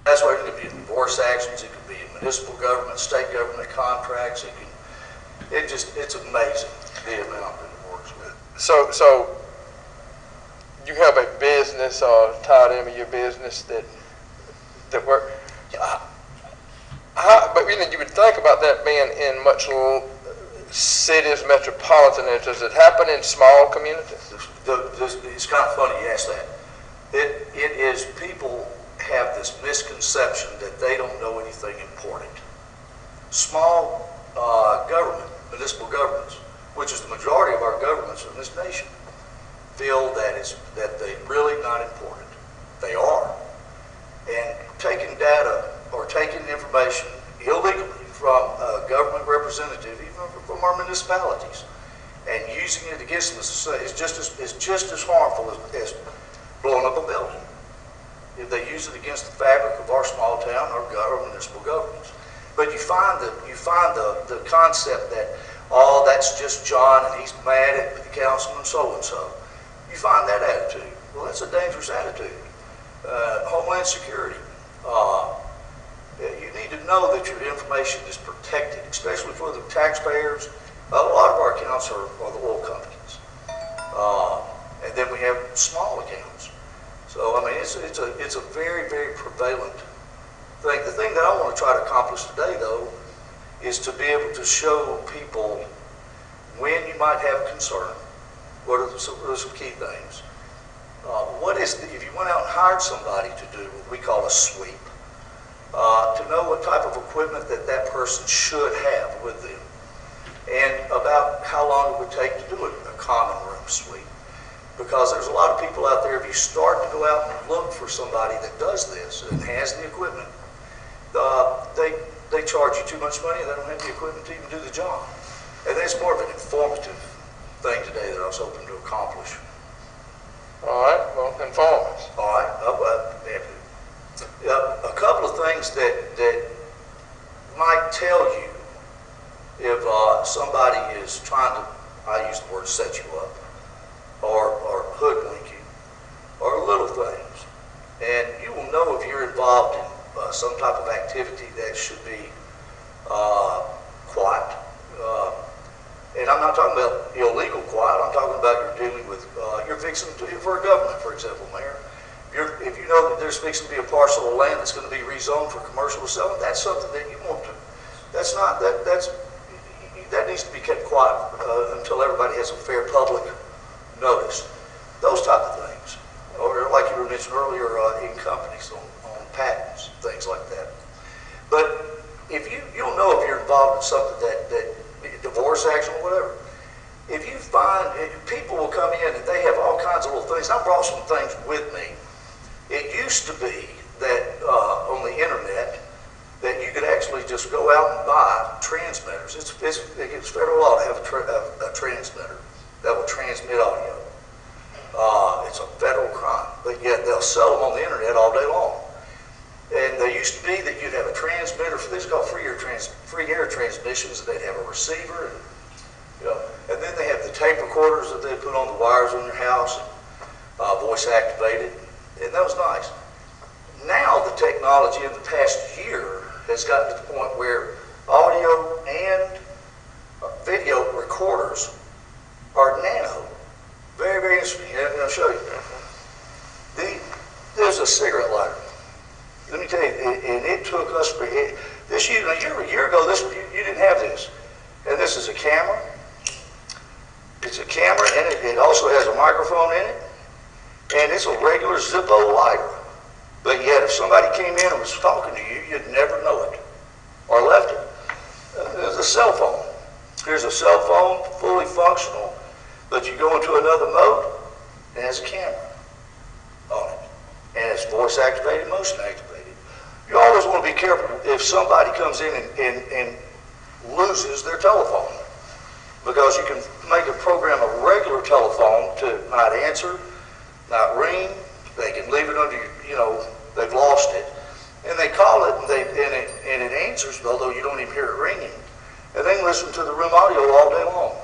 That's why it could be in divorce actions, it could be in municipal government, state government contracts. It's amazing the amount that it works with. So you have a business or tied in with your business that work. But you would think about that being in much cities, metropolitan areas. Does it happen in small communities? It's kind of funny you ask that. It is, people have this misconception that they don't know anything important. Small government, municipal governments, which is the majority of our governments in this nation, feel that they're really not important. They are. And taking data or taking information illegally from a government representative, even from our municipalities, and using it against them is just as harmful as blowing up a building. If they use it against the fabric of our small town or municipal governments. But you find the concept that, oh, that's just John and he's mad at the councilman so-and-so. You find that attitude. Well, that's a dangerous attitude. Homeland Security. You need to know that your information is protected, especially for the taxpayers. A lot of our accounts are the oil companies. And then we have small accounts. So, I mean, it's a very, very prevalent thing. The thing that I want to try to accomplish today, though, is to be able to show people when you might have concern. What are some key things? If you went out and hired somebody to do what we call a sweep, to know what type of equipment that person should have with them, and about how long it would take to do a common room sweep. Because there's a lot of people out there, if you start to go out and look for somebody that does this and has the equipment, they charge you too much money and they don't have the equipment to even do the job. And that's more of an informative thing today that I was hoping to accomplish. All right, well, inform us. All right. A couple of things that might tell you if somebody is trying to, I use the word set you up, or hoodwink you, or little things. And you will know if you're involved in some type of activity that should be quiet. And I'm not talking about illegal quiet, I'm talking about you're dealing with, you're fixing to, for a government, for example, Mayor. If you know that there's fixing to be a parcel of land that's going to be rezoned for commercial development, that's something that you want to, that needs to be kept quiet until everybody has a fair public notice. Those type of things. Or like you were mentioning earlier, in companies on patents, things like that. But if you'll know if you're involved in something that divorce action or whatever. If you find, people will come in and they have all kinds of little things. I brought some things with me. It used to be that on the internet that you could actually just go out and buy transmitters. It's federal law to have a transmitter that will transmit audio. It's a federal crime, but yet they'll sell them on the internet all day long. And they used to be that you'd have a transmitter, these are called free air transmissions, and they'd have a receiver, and then they have the tape recorders that they put on the wires on your house, voice activated, and that was nice. Now the technology in the past year has gotten to the point where audio and video recorders are nano. Very, very interesting. And I'll show you. There's a cigarette lighter. Let me tell you, and it took us this year, a year ago, you didn't have this. And this is a camera. It's a camera, and it also has a microphone in it. And it's a regular Zippo lighter. But yet, if somebody came in and was talking to you, you'd never know it or left it. There's a cell phone. Here's a cell phone, fully functional, but you go into another mode, and it has a camera on it. And it's voice activated, motion activated. You always want to be careful if somebody comes in and loses their telephone, because you can make a program a regular telephone to not answer, not ring. They can leave it under, they've lost it, and they call it, and it answers, although you don't even hear it ringing, and they can listen to the room audio all day long.